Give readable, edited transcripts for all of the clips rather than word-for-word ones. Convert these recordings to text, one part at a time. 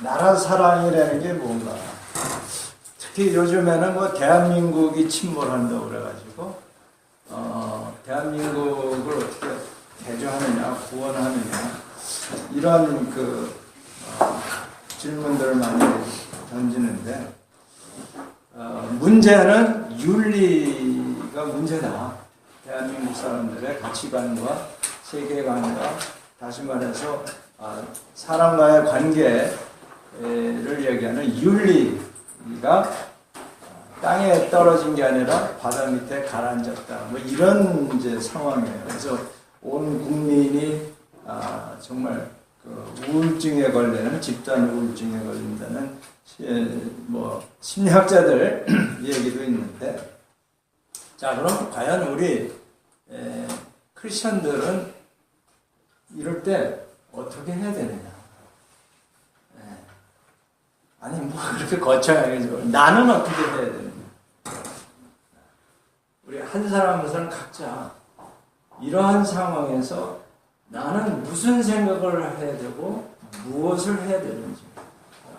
나라 사랑이라는 게 뭔가. 특히 요즘에는 뭐 대한민국이 침몰한다고 그래가지고, 대한민국을 어떻게 대조하느냐, 구원하느냐, 이런 질문들을 많이 던지는데, 문제는 윤리가 문제다. 대한민국 사람들의 가치관과 세계관과, 다시 말해서 사람과의 관계를 얘기하는 윤리가 땅에 떨어진 게 아니라 바다 밑에 가라앉았다. 뭐 이런 이제 상황이에요. 그래서 온 국민이 정말 우울증에 걸리는, 집단 우울증에 걸린다는 뭐 심리학자들 얘기도 있는데, 자, 그럼 과연 우리 크리스천들은 이럴 때 어떻게 해야 되느냐? 아니 뭐 그렇게 거창하게 나는 어떻게 해야 되느냐? 우리 한 사람 한 사람 각자 이러한 상황에서 나는 무슨 생각을 해야 되고 무엇을 해야 되는지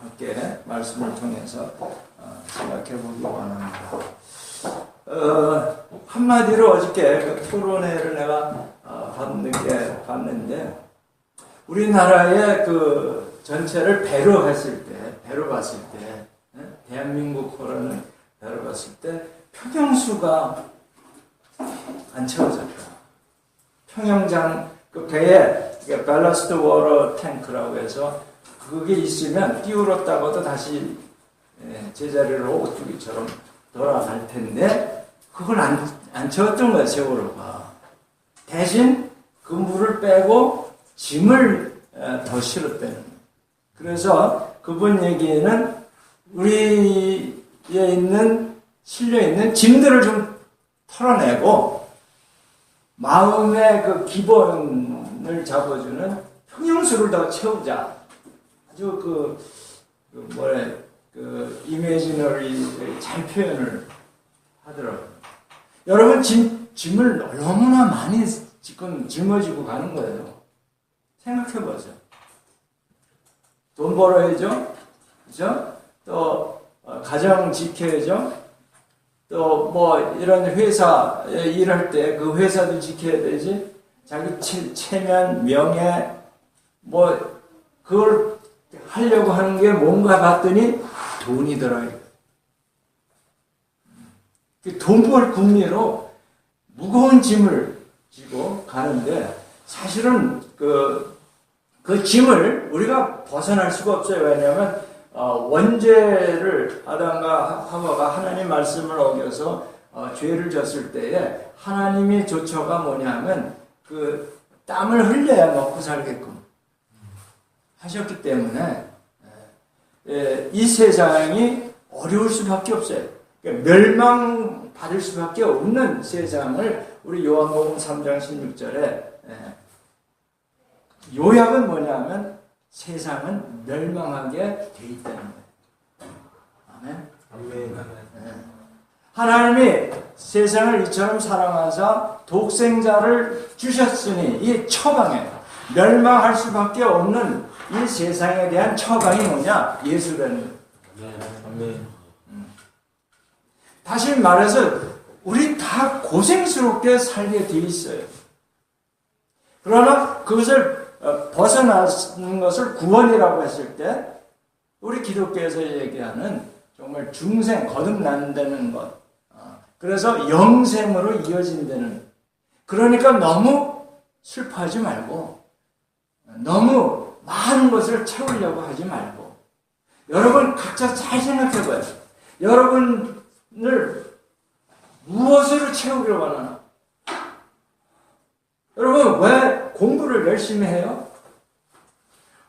함께 말씀을 통해서 생각해 보기 원합니다. 한마디로 어저께 그 토론회를 내가 늦게 봤는데, 우리나라의 그 전체를 배로 봤을 때, 대한민국 호라는 배로 봤을 때 평형수가 안 채워졌다. 평형장 그 배에 밸러스트 워터 탱크라고 해서 그게 있으면 띄울었다가도 다시 제자리로 오뚜기처럼 돌아갈 텐데 그걸 안 채웠던 거야, 세월호가. 대신 그 물을 빼고 짐을 더 실었다는 거예요. 그래서 그분 얘기에는 우리에 실려있는 짐들을 좀 털어내고 마음의 그 기본을 잡아주는 평형수를 더 채우자. 아주 이미지너리 잘 표현을 하더라고요. 여러분, 짐을 너무나 많이 지금 짊어지고 가는 거예요. 생각해보세요. 돈 벌어야죠. 그죠? 또, 가정 지켜야죠. 또, 뭐, 이런 회사에 일할 때 그 회사도 지켜야 되지. 자기 체면, 명예, 뭐, 그걸 하려고 하는 게 뭔가 봤더니 돈이 들어요. 돈 벌 궁리로 무거운 짐을 지고 가는데, 사실은 그 짐을 우리가 벗어날 수가 없어요. 왜냐하면 원죄를 아담과 하와가 하나님 말씀을 어겨서 죄를 졌을 때에 하나님의 조처가 뭐냐면 그 땀을 흘려야 먹고 살게끔 하셨기 때문에 이 세상이 어려울 수밖에 없어요. 그러니까 멸망받을 수밖에 없는 세상을 우리 요한복음 3장 16절에 요약은 뭐냐면 세상은 멸망하게 돼 있다는 거예요. 아멘. 아멘. 하나님이 세상을 이처럼 사랑하사 독생자를 주셨으니 이 처방에 멸망할 수밖에 없는 이 세상에 대한 처방이 뭐냐? 예수라는 거예요. 아멘. 다시 말해서 우리 다 고생스럽게 살게 돼 있어요. 그러나 그것을 벗어나는 것을 구원이라고 했을 때 우리 기독교에서 얘기하는 정말 중생, 거듭난다는 것, 그래서 영생으로 이어진다는, 그러니까 너무 슬퍼하지 말고 너무 많은 것을 채우려고 하지 말고, 여러분 각자 잘 생각해봐요. 여러분을 무엇으로 채우기를 원하나? 여러분 왜 공부를 열심히 해요?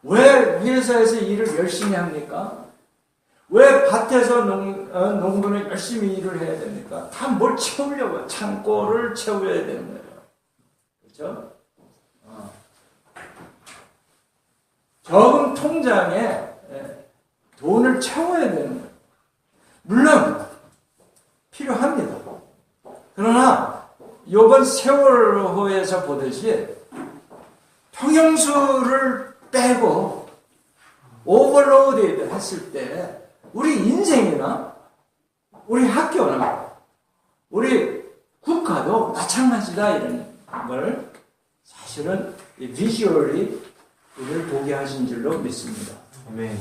왜 회사에서 일을 열심히 합니까? 왜 밭에서 농부는 열심히 일을 해야 됩니까? 다 뭘 채우려고, 창고를 채워야 되는 거예요. 그렇죠? 저금 통장에 돈을 채워야 되는 거예요. 물론 필요합니다. 그러나 이번 세월호에서 보듯이 평형수를 빼고 오버로드 했을 때 우리 인생이나 우리 학교나 우리 국가도 마찬가지다 이런 걸 사실은 비주얼리 우리를 보게 하신 줄로 믿습니다. 아멘.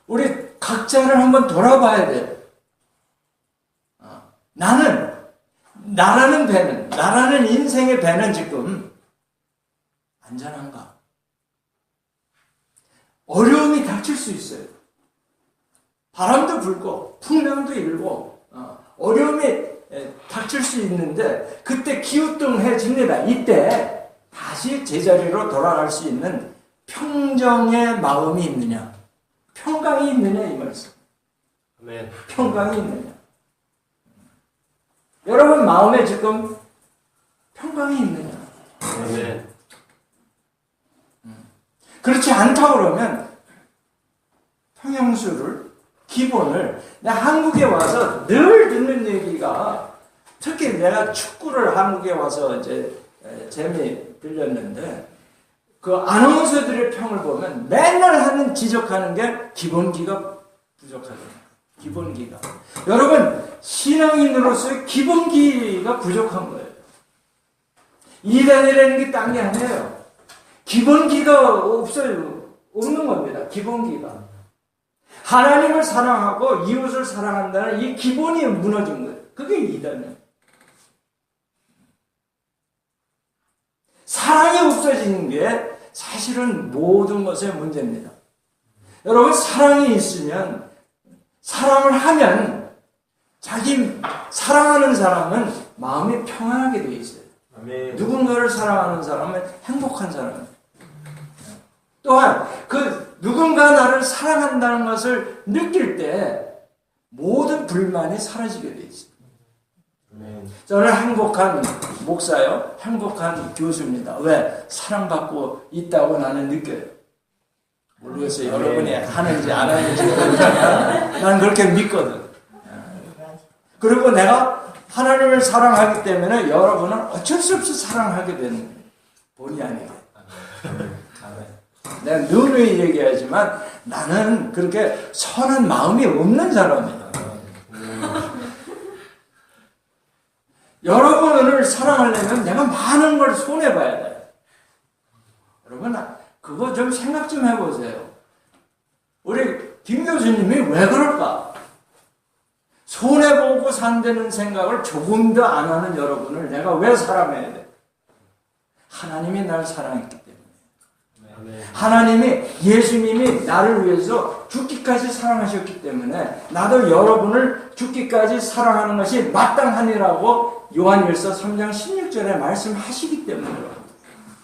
우리 각자를 한번 돌아봐야 돼. 나라는 인생의 배는 지금 안전한가? 어려움이 닥칠 수 있어요. 바람도 불고 풍랑도 일고 어려움이 닥칠 수 있는데 그때 기우뚱해집니다. 이때 다시 제자리로 돌아갈 수 있는 평정의 마음이 있느냐, 평강이 있느냐 이 말씀. 아멘. 평강이 있느냐. 여러분 마음에 지금 평강이 있느냐. 아멘. 그렇지 않다 그러면 평형수를 기본을 내가 한국에 와서 늘 듣는 얘기가 특히 내가 축구를 한국에 와서 이제 재미 들렸는데 그 아나운서들의 평을 보면 맨날 하는 지적하는 게 기본기가 부족하잖아요. 기본기가. 여러분 신앙인으로서의 기본기가 부족한 거예요. 이단이라는 게 딴 게 아니에요. 기본기가 없는 겁니다. 기본기가. 하나님을 사랑하고 이웃을 사랑한다는 이 기본이 무너진 거예요. 그게 이단이에요. 사랑이 없어지는 게 사실은 모든 것의 문제입니다. 여러분 사랑이 있으면 사랑을 하면 자기 사랑하는 사람은 마음이 평안하게 되어 있어요. 아멘. 누군가를 사랑하는 사람은 행복한 사람이에요. 또한 그 누군가 나를 사랑한다는 것을 느낄 때 모든 불만이 사라지게 돼 있어요. 아멘. 저는 행복한 목사요. 행복한 교수입니다. 왜? 사랑받고 있다고 나는 느껴요. 모르겠어요. 여러분이 하는지 안 하는지 모르지만 나는 그렇게 믿거든. 그리고 내가 하나님을 사랑하기 때문에 여러분은 어쩔 수 없이 사랑하게 되는 본의 아니게. 내가 누누이 얘기하지만 나는 그렇게 선한 마음이 없는 사람이야. 여러분을 사랑하려면 내가 많은 걸 손해봐야 돼. 여러분 그거 좀 생각 좀 해보세요. 우리 김 교수님이 왜 그럴까? 손해보고 산다는 생각을 조금 더 안 하는 여러분을 내가 왜 사랑해야 돼? 하나님이 나를 사랑했기 때문에. 하나님이 예수님이 나를 위해서 죽기까지 사랑하셨기 때문에 나도 여러분을 죽기까지 사랑하는 것이 마땅하니라고 요한일서 3장 16절에 말씀하시기 때문에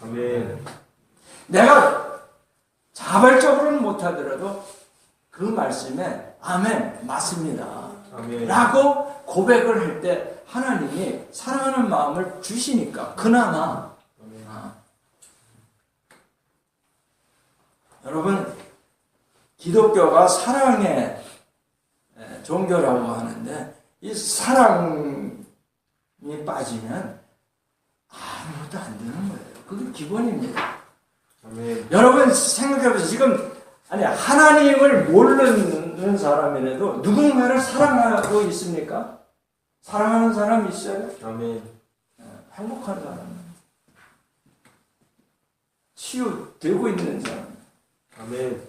아멘. 내가 자발적으로는 못하더라도 그 말씀에 아멘 맞습니다 아멘. 라고 고백을 할 때 하나님이 사랑하는 마음을 주시니까 그나마 여러분 기독교가 사랑의 종교라고 하는데 이 사랑이 빠지면 아무것도 안 되는 거예요. 그게 기본입니다. 아멘. 여러분 생각해보세요. 지금 하나님을 모르는 사람이라도 누군가를 사랑하고 있습니까? 사랑하는 사람이 있어요? 아멘. 행복한 사람, 치유되고 있는 사람. 아멘.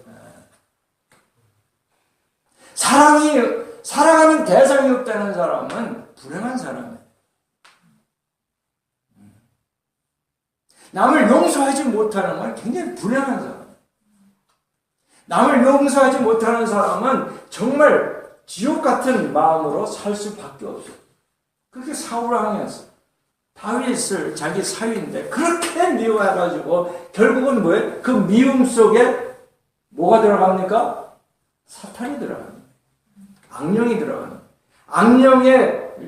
사랑하는 대상이 없다는 사람은 불행한 사람이에요. 남을 용서하지 못하는 건 굉장히 불행한 사람. 남을 용서하지 못하는 사람은 정말 지옥 같은 마음으로 살 수밖에 없어요. 그게 사울왕이었어요. 다윗을 자기 사위인데 그렇게 미워해가지고 결국은 뭐예요? 그 미움 속에 뭐가 들어갑니까? 사탄이 들어갑니다. 악령이 들어갑니다. 악령에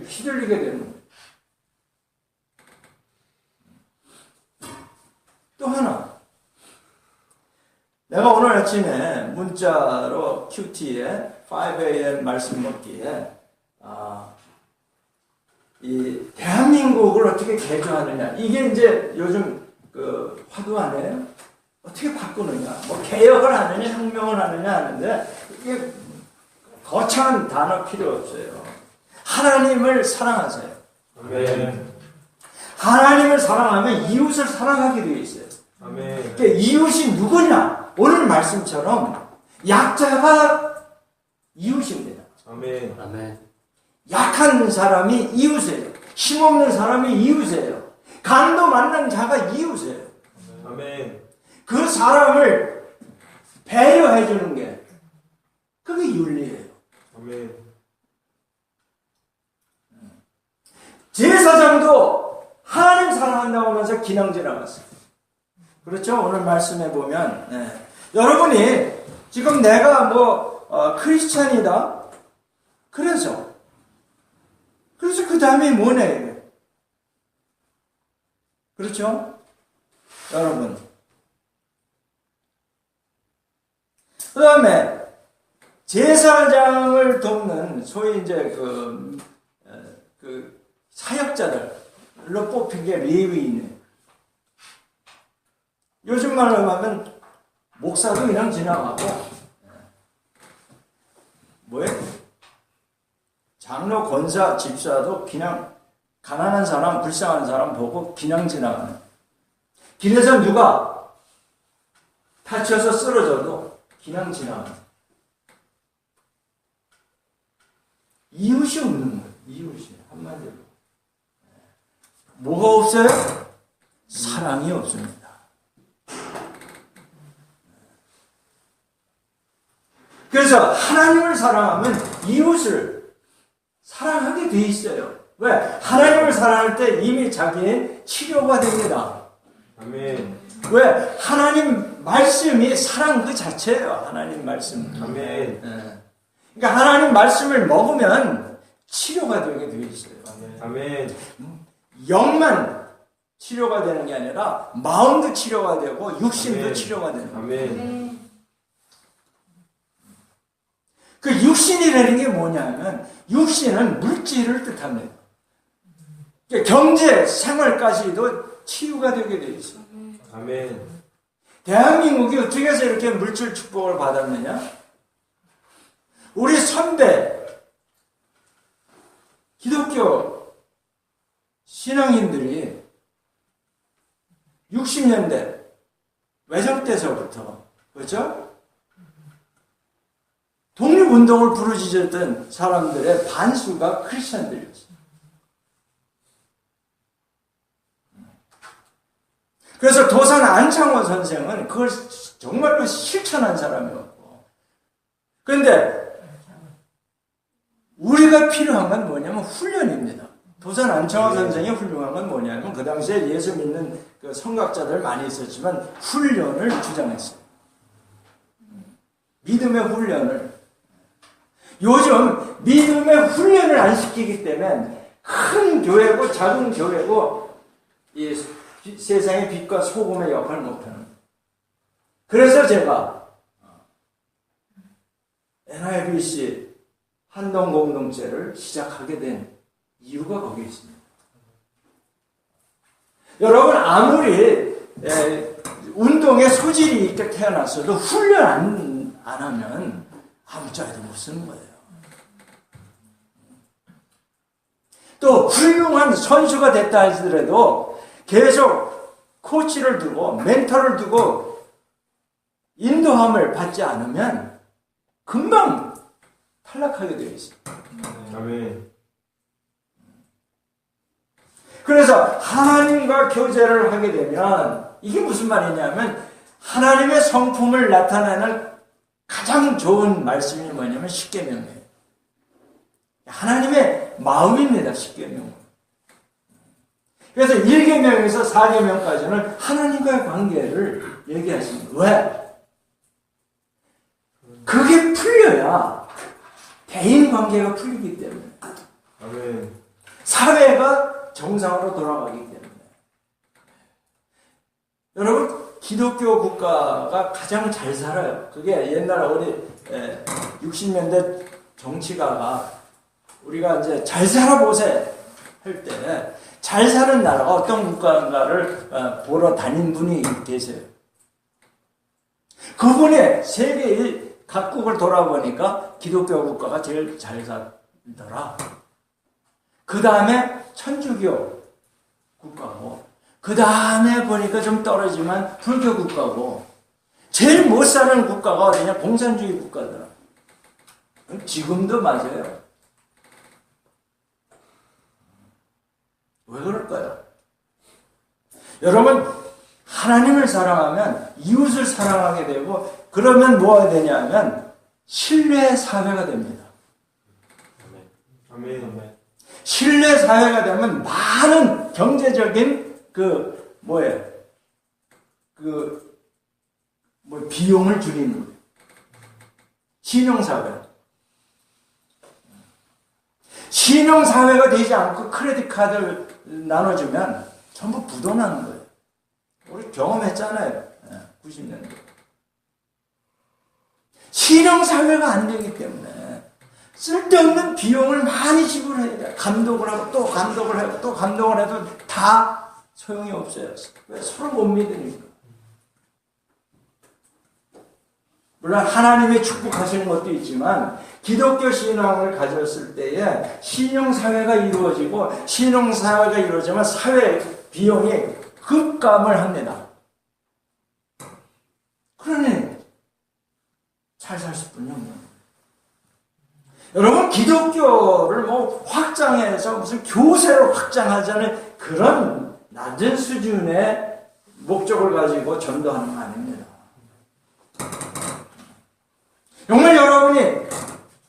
휘둘리게 되는 거예요. 또 하나, 내가 오늘 아침에 문자로 QT에 5am 말씀 먹기에 이 대한민국을 어떻게 개조하느냐 이게 이제 요즘 그 화두 아니에요? 어떻게 바꾸느냐? 뭐 개혁을 하느냐, 혁명을 하느냐 하는데 이게 거창한 단어 필요 없어요. 하나님을 사랑하세요. 아멘. 하나님을 사랑하면 이웃을 사랑하게 되어 있어요. 아멘. 그러니까 이웃이 누구냐? 오늘 말씀처럼 약자가 이웃입니다. 아멘. 아멘. 약한 사람이 이웃이에요. 힘없는 사람이 이웃이에요. 간도 만난 자가 이웃이에요. 아멘. 그 사람을 배려해 주는 게 그게 윤리예요. 아멘. 제사장도 하나님 사랑한다고 하면서 기능 지나갔어요. 그렇죠? 오늘 말씀해 보면 여러분이 지금 내가 크리스찬이다. 그래서 그 다음에 뭐네? 그렇죠? 여러분. 그 다음에 제사장을 돕는 소위 이제 그 사역자들로 뽑힌 게 레위인이에요. 요즘 말로 하면 목사도 그냥 지나가고 뭐예요? 장로, 권사, 집사도 그냥 가난한 사람, 불쌍한 사람 보고 그냥 지나가는. 길에서 누가 다쳐서 쓰러져도 그냥 지나가는. 이웃이 없는 거예요. 이웃이 한마디로. 뭐가 없어요? 사랑이 없습니다. 그래서 하나님을 사랑하면 이웃을 사랑하게 돼 있어요. 왜? 하나님을 사랑할 때 이미 자기의 치료가 됩니다. 아멘. 왜? 하나님 말씀이 사랑 그 자체예요. 하나님 말씀. 아멘. 그러니까 하나님 말씀을 먹으면 치료가 되게 되어 있어요. 아멘. 영만 치료가 되는 게 아니라 마음도 치료가 되고 육신도 아멘. 치료가 되는 거예요. 아멘. 그 육신이라는 게 뭐냐면 육신은 물질을 뜻합니다. 그러니까 경제, 생활까지도 치유가 되게 되어 있어요. 아멘. 대한민국이 어떻게 해서 이렇게 물질 축복을 받았느냐? 우리 선배 기독교 신앙인들이 60년대 외정 때서부터 그렇죠? 독립운동을 부르짖었던 사람들의 반수가 크리스천들이었어요. 그래서 도산 안창호 선생은 그걸 정말로 실천한 사람이었고, 그런데 우리가 필요한 건 뭐냐면 훈련입니다. 도산 안창호 선생이 훌륭한 건 뭐냐면 그 당시에 예수 믿는 그 성각자들 많이 있었지만 훈련을 주장했어요. 믿음의 훈련을. 요즘 믿음의 훈련을 안 시키기 때문에 큰 교회고 작은 교회고 이 세상의 빛과 소금의 역할을 못하는. 그래서 제가 NIBC 한동공동체를 시작하게 된 이유가 거기에 있습니다. 여러분 아무리 운동에 소질이 있게 태어났어도 훈련 안 하면 아무짝에도 못 쓰는 거예요. 또 훌륭한 선수가 됐다 하더라도 계속 코치를 두고 멘토를 두고 인도함을 받지 않으면 금방 탈락하게 되어 있어요. 아멘. 그래서 하나님과 교제를 하게 되면 이게 무슨 말이냐면 하나님의 성품을 나타내는 가장 좋은 말씀이 뭐냐면 십계명이에요. 하나님의 마음입니다. 십계명은. 그래서 1계명에서 4계명까지는 하나님과의 관계를 얘기하십니다. 왜? 그게 풀려야 대인 관계가 풀리기 때문에. 아멘. 사회가 정상으로 돌아가기 때문에. 여러분, 기독교 국가가 가장 잘 살아요. 그게 옛날 우리 60년대 정치가가 우리가 이제 잘 살아보세 할 때 잘 사는 나라가 어떤 국가인가를 보러 다닌 분이 계세요. 그분이 세계 각국을 돌아보니까 기독교 국가가 제일 잘 살더라. 그 다음에 천주교 국가고, 그 다음에 보니까 좀 떨어지만 불교 국가고, 제일 못 사는 국가가 어디냐? 공산주의 국가더라. 지금도 맞아요. 왜 그럴까요? 여러분, 하나님을 사랑하면 이웃을 사랑하게 되고, 그러면 뭐가 되냐면 신뢰 사회가 됩니다. 아멘. 아멘. 신뢰 사회가 되면 많은 경제적인 비용을 줄이는 거예요. 신용사회. 신용사회가 되지 않고 크레딧 카드를 나눠주면 전부 부도나는 거예요. 우리 경험했잖아요. 90년대. 신용사회가 안 되기 때문에 쓸데없는 비용을 많이 지불해야 돼요. 감독을 하고 또 감독을 하고 또 감독을 해도 다 소용이 없어요. 왜? 서로 못 믿으니까. 물론 하나님이 축복하시는 것도 있지만 기독교 신앙을 가졌을 때에 신용사회가 이루어지고 신용사회가 이루어지면 사회 비용이 급감을 합니다. 그러니 잘 살 수뿐이 없는 거예요. 여러분, 기독교를 확장해서 무슨 교세로 확장하자는 그런 낮은 수준의 목적을 가지고 전도하는 거 아닙니다. 정말 여러분이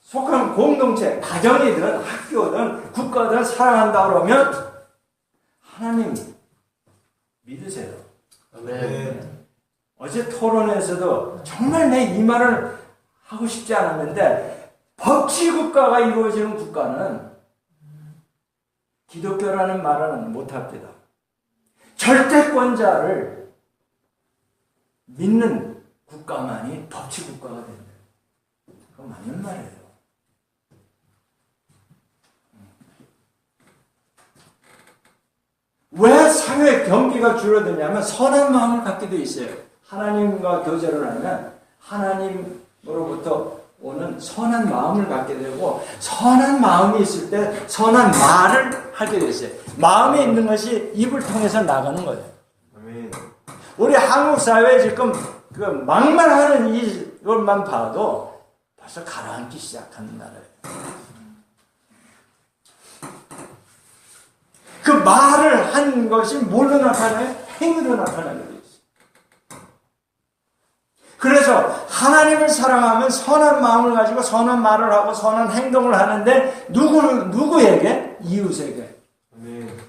속한 공동체, 가정이든 학교든 국가든 사랑한다 그러면 하나님 믿으세요. 아멘. 어제 토론에서도 정말 내 이 말을 하고 싶지 않았는데, 법치국가가 이루어지는 국가는 기독교라는 말은 못합니다. 절대권자를 믿는 국가만이 법치국가가 된다. 그건 맞는 말이에요. 왜 사회 경기가 줄어드냐면 선한 마음을 갖게 돼 있어요. 하나님과 교제를 하면 하나님으로부터 오는 선한 마음을 갖게 되고, 선한 마음이 있을 때 선한 말을 하게 돼 있어요. 마음에 있는 것이 입을 통해서 나가는 거예요. 아멘. 우리 한국 사회 지금 그 막말하는 이것만 봐도 벌써 가라앉기 시작하는 나라예요. 그 말을 한 것이 뭘로 나타나요? 행위로 나타나게 돼 있어요. 그래서 하나님을 사랑하면 선한 마음을 가지고 선한 말을 하고 선한 행동을 하는데 누구에게? 이웃에게. 아멘.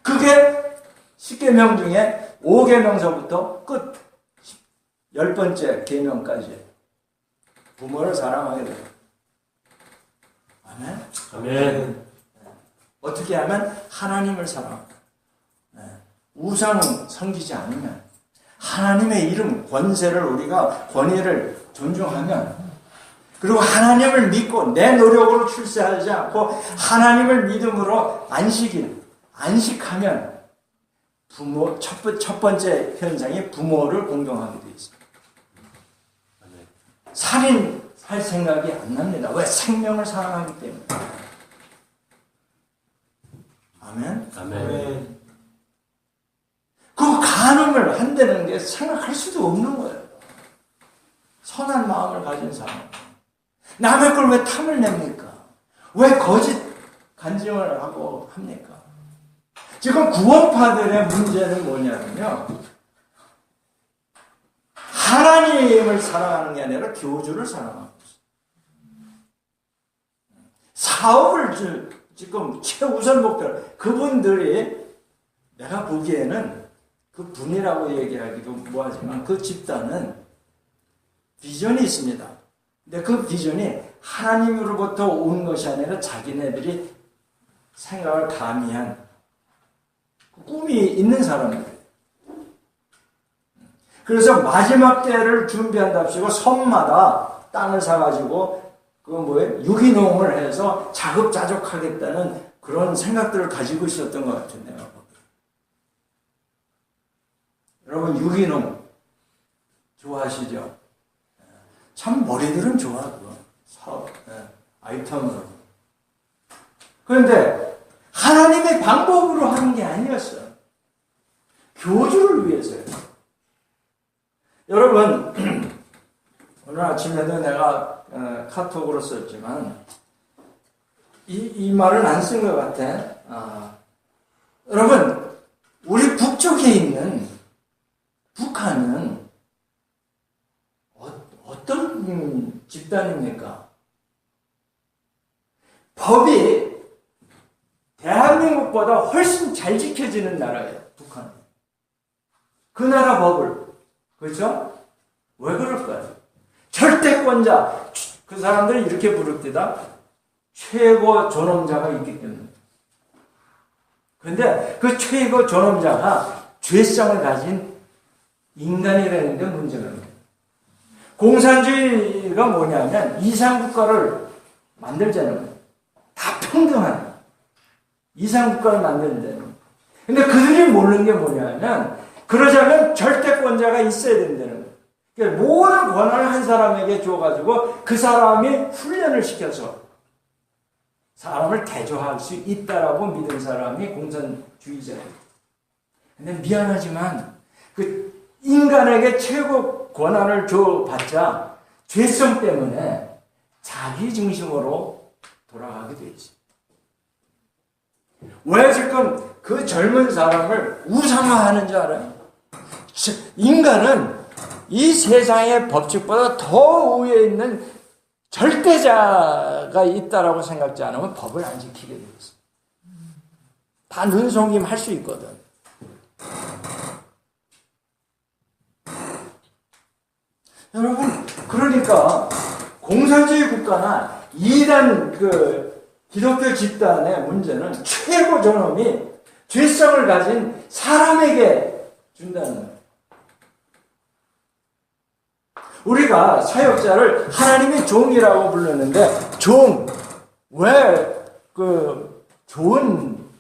그게 10계명 중에 5계명서부터 끝 10번째 계명까지 부모를 사랑하게 돼요. 아멘. 아멘. 어떻게 하면 하나님을 사랑합니다. 우상은 섬기지 않으면, 하나님의 이름, 권세를 우리가 권위를 존중하면, 그리고 하나님을 믿고 내 노력으로 출세하지 않고 하나님을 믿음으로 안식하면 부모 첫 번째 현상이 부모를 공경하게 되어 있습니다. 살인할 생각이 안 납니다. 왜? 생명을 사랑하기 때문에. 아멘. 아멘. 그 간음을 한다는 게 생각할 수도 없는 거예요. 선한 마음을 가진 사람. 남의 걸 왜 탐을 냅니까? 왜 거짓 간증을 하고 합니까? 지금 구원파들의 문제는 뭐냐면요, 하나님을 사랑하는 게 아니라 교주를 사랑하고 있어요. 사업을 지금 최우선 목표로, 그분들이 내가 보기에는 그 분이라고 얘기하기도 뭐하지만 그 집단은 비전이 있습니다. 근데 그 비전이 하나님으로부터 온 것이 아니라 자기네들이 생각을 가미한 꿈이 있는 사람들. 그래서 마지막 때를 준비한답시고 섬마다 땅을 사가지고 유기농을 해서 자급자족하겠다는 그런 생각들을 가지고 있었던 것 같은데요. 여러분, 유기농 좋아하시죠? 참 머리들은 좋아, 그거. 사업, 아이템으로. 그런데 하나님의 방법으로 하는 게 아니었어요. 교주를 위해서요. 여러분, 오늘 아침에도 내가 카톡으로 썼지만 이 말은 안 쓴 것 같아. 여러분, 우리 북쪽에 있는 북한은 어떤 집단입니까? 법이 대한민국보다 훨씬 잘 지켜지는 나라예요, 북한은. 그 나라 법을. 그렇죠? 왜 그럴까요? 절대권자, 그 사람들이 이렇게 부릅니다. 최고 존엄자가 있기 때문에. 그런데 그 최고 존엄자가 죄성을 가진 인간이라는 게 문제가 있는 거예요. 공산주의가 뭐냐면 이상국가를 만들자는 거예요. 다 평등한 이상국가를 만드는 거예요. 근데 그들이 모르는 게 뭐냐면 그러자면 절대권자가 있어야 된다는 거예요. 그러니까 모든 권한을 한 사람에게 줘가지고 그 사람이 훈련을 시켜서 사람을 대조할 수 있다라고 믿은 사람이 공산주의자예요. 근데 미안하지만 그 인간에게 최고 권한을 줘봤자 죄성 때문에 자기 중심으로 돌아가게 되지. 왜 지금 그 젊은 사람을 우상화하는 줄 알아요? 인간은 이 세상의 법칙보다 더 위에 있는 절대자가 있다라고 생각지 않으면 법을 안 지키게 되어 있어. 다 눈속임 할 수 있거든. 여러분, 그러니까 공산주의 국가나 이단 기독교 집단의 문제는 최고 존엄이 죄성을 가진 사람에게 준다는 거예요. 우리가 사역자를 하나님의 종이라고 불렀는데, 왜 좋은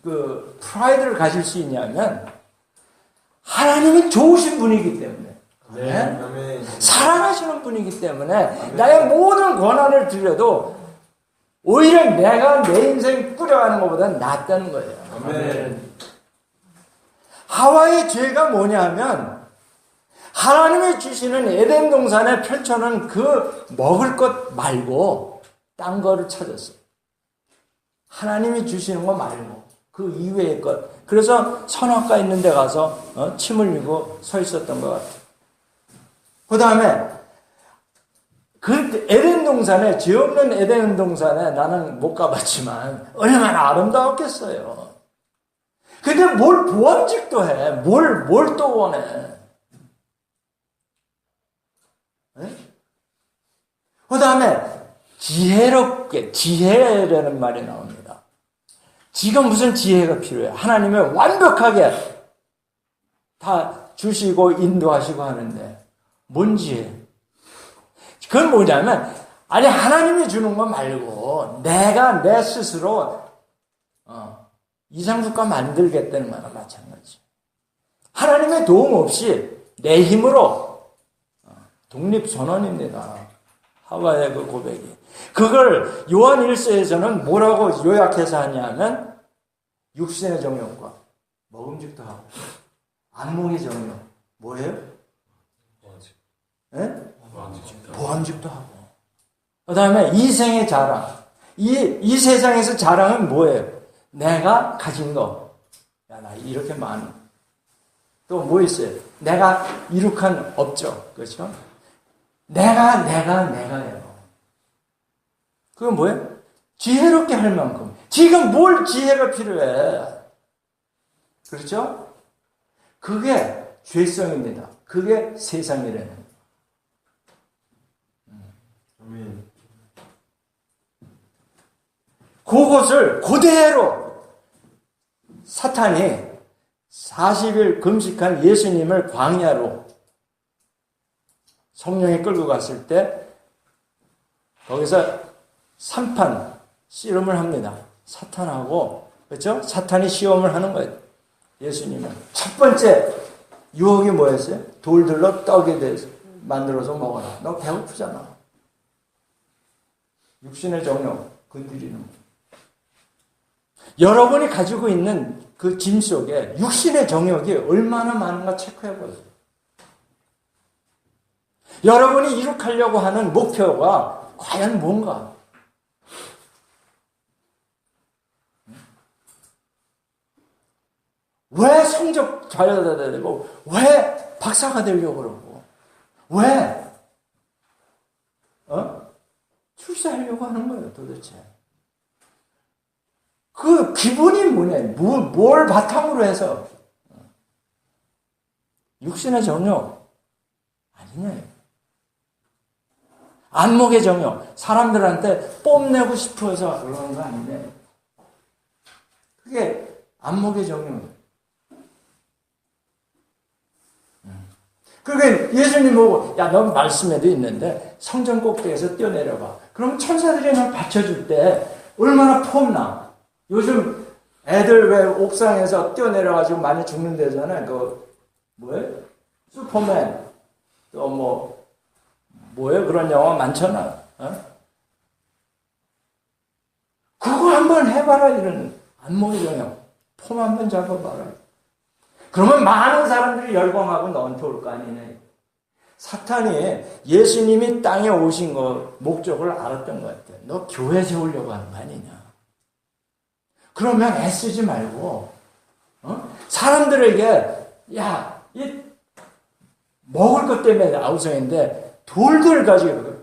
프라이드를 가질 수 있냐면, 하나님이 좋으신 분이기 때문에. 아멘. 사랑하시는 분이기 때문에, 나의 모든 권한을 드려도, 오히려 내가 내 인생 꾸려가는 것보다 낫다는 거예요. 아멘. 하와의 죄가 뭐냐면, 하나님이 주시는 에덴 동산에 펼쳐놓은 그 먹을 것 말고 딴 거를 찾았어요. 하나님이 주시는 거 말고 그 이외의 것. 그래서 선악과 있는 데 가서 침 흘리고 서 있었던 것 같아요. 그 다음에 그 에덴 동산에, 죄 없는 에덴 동산에 나는 못 가봤지만 얼마나 아름다웠겠어요. 근데 뭘 보암직도 해. 뭘 또 원해. 그 다음에 지혜롭게, 지혜라는 말이 나옵니다. 지금 무슨 지혜가 필요해? 하나님은 완벽하게 다 주시고 인도하시고 하는데 뭔 지혜? 그건 뭐냐면 하나님이 주는 거 말고 내가 내 스스로 이상국가 만들겠다는 말과 마찬가지. 하나님의 도움 없이 내 힘으로 독립선언입니다. 하와의 그 고백이. 그걸 요한 1서에서는 뭐라고 요약해서 하냐면 육신의 정욕과 먹음직도 하고 안목의 정욕. 뭐예요? 보암직도 하고. 그 다음에 이생의 자랑. 이 세상에서 자랑은 뭐예요? 내가 가진 거. 야, 나 이렇게 많은. 또 뭐 있어요? 내가 이룩한 업적. 그렇죠? 내가요. 그건 뭐예요? 지혜롭게 할 만큼. 지금 뭘 지혜가 필요해? 그렇죠? 그게 죄성입니다. 그게 세상이라는. 아멘. 그것을 그대로 사탄이 40일 금식한 예수님을 광야로 성령이 끌고 갔을 때 거기서 3판 씨름을 합니다. 사탄하고. 그렇죠? 사탄이 시험을 하는 거예요. 예수님은. 첫 번째 유혹이 뭐였어요? 돌들로 떡이 만들어서 먹어라. 너 배고프잖아. 육신의 정욕 건드리는 거. 여러분이 가지고 있는 그 짐 속에 육신의 정욕이 얼마나 많은가 체크해 보세요. 여러분이 이룩하려고 하는 목표가 과연 뭔가? 왜 성적 잘해야 되고, 왜 박사가 되려고 그러고, 왜, 출세하려고 하는 거예요, 도대체. 그 기본이 뭐냐, 뭘 바탕으로 해서, 육신의 정욕, 아니냐. 안목의 정욕, 사람들한테 뽐내고 싶어서 그러는 거 아니냐. 그게 안목의 정욕. 그러니까 예수님 보고, 야, 넌 말씀에도 있는데 성전 꼭대기에서 뛰어내려봐. 그럼 천사들이 널 받쳐줄 때 얼마나 폼나. 요즘 애들 왜 옥상에서 뛰어내려가지고 많이 죽는다잖아요. 그 뭐예요? 슈퍼맨. 또 뭐예요? 그런 영화 많잖아. 그거 한번 해봐라. 이런 안목의 정욕. 폼 한번 잡아봐라. 그러면 많은 사람들이 열광하고 너한테 올 거 아니냐. 사탄이 예수님이 땅에 오신 거 목적을 알았던 것 같아. 너 교회 세우려고 하는 거 아니냐. 그러면 애쓰지 말고 사람들에게 야, 이 먹을 것 때문에 아우성인데 돌들 가지고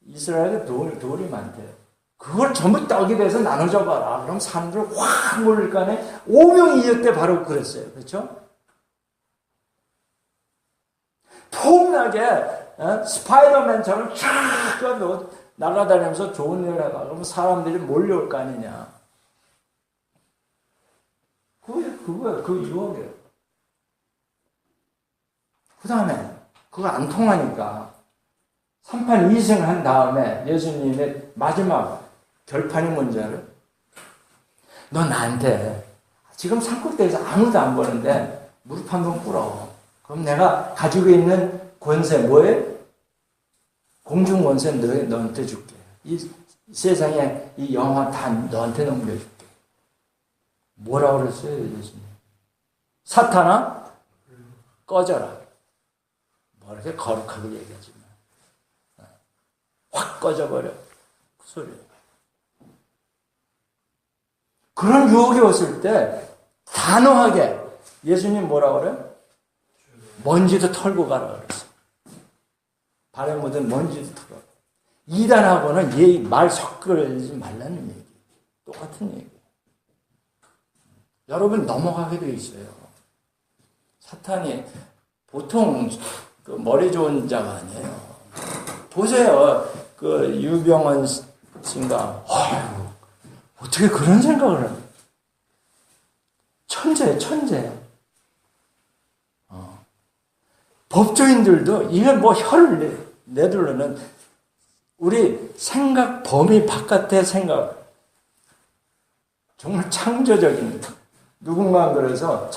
이스라엘에 돌이 많대요. 그걸 전부 떡이 돼서 나눠줘 봐라. 그럼 사람들 확 몰릴 거 아니에요. 오병이어 때 바로 그랬어요. 그렇죠? 폭나게 스파이더맨처럼 쫙 날아다니면서 좋은 일을 해봐. 그러면 사람들이 몰려올 거 아니냐. 그거야. 그 유혹이에요. 그 다음에 그거 안 통하니까 3판 2승 한 다음에 예수님의 마지막 결판이 뭔지 알아요? 너 나한테 지금 산꼭대기에서 아무도 안 보는데 무릎 한번 꿇어. 그럼 내가 가지고 있는 권세 뭐예요? 공중 권세 너한테 줄게. 이 세상에 이 영화 다 너한테 넘겨줄게. 뭐라고 그랬어요, 예수님? 사탄아, 꺼져라. 뭐 이렇게 거룩하게 얘기하지만 확 꺼져버려. 그 소리예요. 그런 유혹이 왔을 때 단호하게 예수님 뭐라고 그래요? 먼지도 털고 가라 그랬어. 발에 묻은 먼지도 털어. 이단하고는 말 섞으지 말라는 얘기. 똑같은 얘기. 여러분 넘어가게 돼 있어요. 사탄이 보통 그 머리 좋은 자가 아니에요. 보세요. 그 유병헌 씨인가. 어떻게 그런 생각을 해요? 천재. 법조인들도 이게 뭐 혀를 내두르는 우리 생각 범위 바깥의 생각 정말 창조적인 누군가 그래서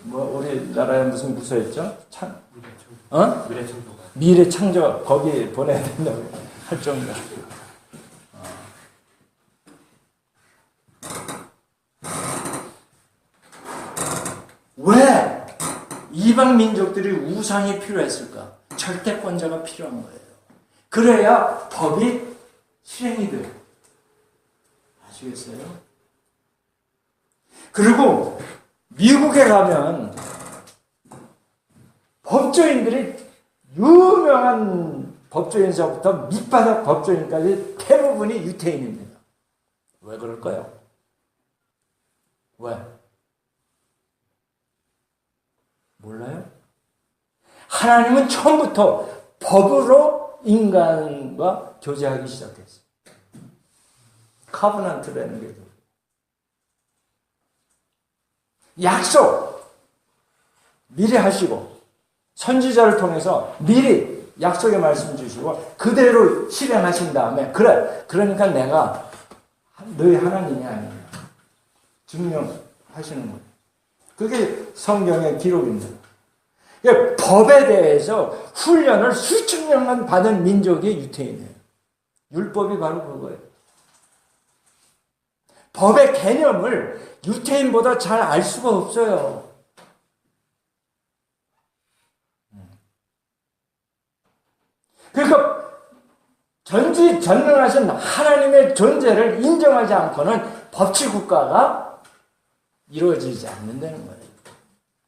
우리나라에 무슨 부서였죠? 미래 창조 거기 보내야 된다고 할 정도. 왜 이방 민족들이 우상이 필요했을까? 절대권자가 필요한 거예요. 그래야 법이 실행이 돼요. 아시겠어요? 그리고 미국에 가면 법조인들이 유명한 법조인서부터 밑바닥 법조인까지 대부분이 유태인입니다. 왜 그럴까요? 왜? 몰라요? 하나님은 처음부터 법으로 인간과 교제하기 시작했어요. 카브넌트라는 게 약속 미리 하시고 선지자를 통해서 미리 약속의 말씀 주시고 그대로 실행하신 다음에 그러니까 내가 너희 하나님이 아니냐 증명하시는 거예요. 그게 성경의 기록입니다. 법에 대해서 훈련을 수천 년간 받은 민족이 유태인이에요. 율법이 바로 그거예요. 법의 개념을 유태인보다 잘 알 수가 없어요. 그러니까 전지전능하신 하나님의 존재를 인정하지 않고는 법치국가가 이루어지지 않는다는 거예요.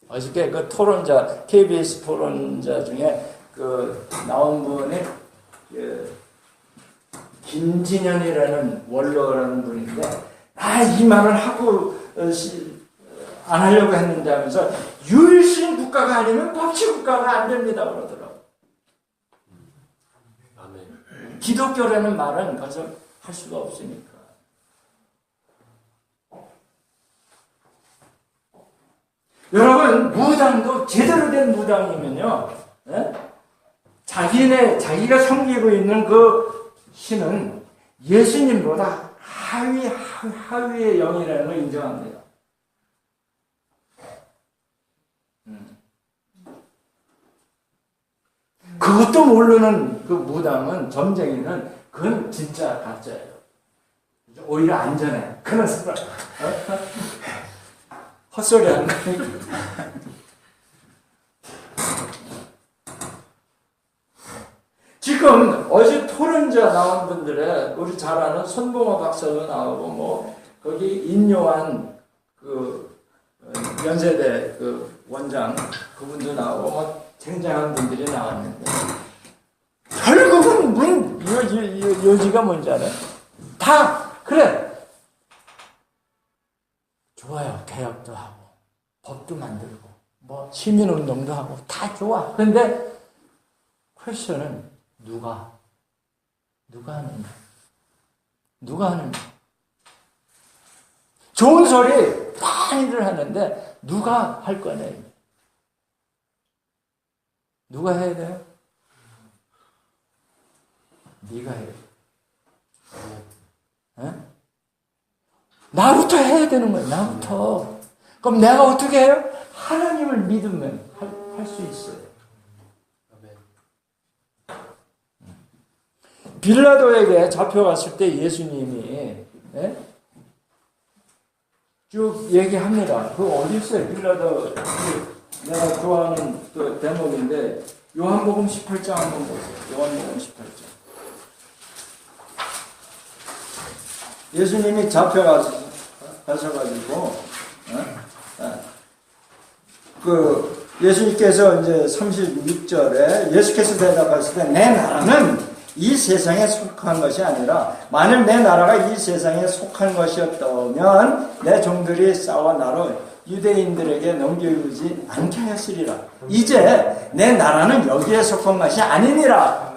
어저께 그 토론자, KBS 토론자 중에 그 나온 분이 김진현이라는 원로라는 분인데, 이 말을 하고 안 하려고 했는데 하면서 유일신 국가가 아니면 법치국가가 안 됩니다 그러더라고요. 기독교라는 말은 그것을 할 수가 없으니까. 여러분, 무당도 제대로 된 무당이면요, 자기가 섬기고 있는 그 신은 예수님보다 하위의 영이라는 걸 인정합니다. 그것도 모르는 그 무당은, 점쟁이는, 그건 진짜 가짜예요. 오히려 안전해. 그런 사람. 헛소리 하는 거니까. 지금 어제 토론자 나온 분들의 우리 잘 아는 손봉호 박사도 나오고, 거기 인요한 그 연세대 그 원장 그분도 나오고, 굉장한 분들이 나왔는데, 결국은 요지가 뭔지 알아요? 다 그래, 좋아요. 개혁도 하고 법도 만들고 시민운동도 하고 다 좋아. 근데 퀘스천은 누가 하는가? 누가 하는가? 좋은 소리 많이들 하는데 누가 할 거냐? 누가 해야 돼요? 네가 해야 돼. 나부터 해야 되는 거예요. 나부터. 그럼 내가 어떻게 해요? 하나님을 믿으면 할 수 있어요. 빌라도에게 잡혀갔을 때 예수님이 쭉 얘기합니다. 그거 어디 있어요? 빌라도, 내가 좋아하는 그 대목인데, 요한복음 18장 한번 보세요. 요한복음 18장. 예수님이 잡혀가셔가지고, 예수님께서 이제 36절에 예수께서 대답하실 때, 내 나라는 이 세상에 속한 것이 아니라, 만일 내 나라가 이 세상에 속한 것이었다면 내 종들이 싸워 나로 유대인들에게 넘겨주지 않게 하였으리라. 이제 내 나라는 여기에 속한 것이 아니니라.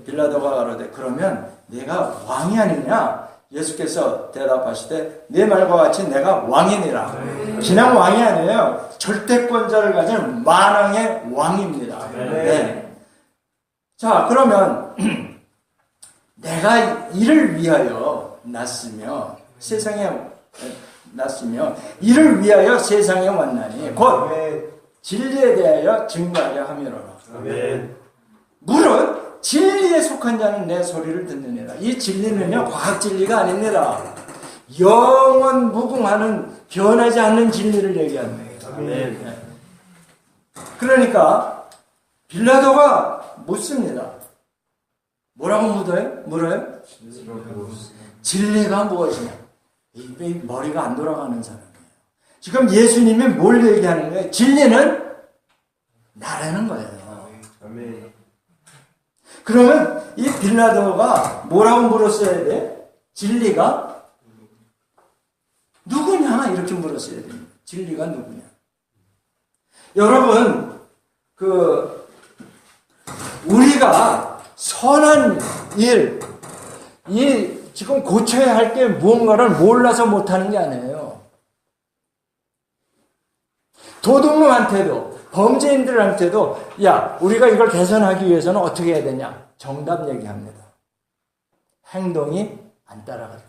빌라도가 가로되, 그러면 내가 왕이 아니냐? 예수께서 대답하시되, 내 말과 같이 내가 왕이니라. 그냥 왕이 아니에요. 절대권자를 가진 만왕의 왕입니다. 네. 자, 그러면 내가 이를 위하여 났으며 이를 위하여 세상에 왔나니 곧 진리에 대하여 증거하려 함이로라. 무릇 진리에 속한 자는 내 소리를 듣느니라. 이 진리는요, 과학 진리가 아닙니다. 영원 무궁하는, 변하지 않는 진리를 얘기하는 거예요. 그러니까 빌라도가 묻습니다. 뭐라고 물어요? 진리가 무엇이냐? 이 머리가 안 돌아가는 사람이에요. 지금 예수님이 뭘 얘기하는 거예요? 진리는 나라는 거예요. 그러면 이 빌라도가 뭐라고 물었어야 돼? 진리가 누구냐? 이렇게 물었어야 됩니다. 진리가 누구냐? 여러분, 우리가 선한 일, 지금 고쳐야 할 게 무언가를 몰라서 못하는 게 아니에요. 도둑놈한테도, 범죄인들한테도, 야, 우리가 이걸 개선하기 위해서는 어떻게 해야 되냐? 정답 얘기합니다. 행동이 안 따라가요.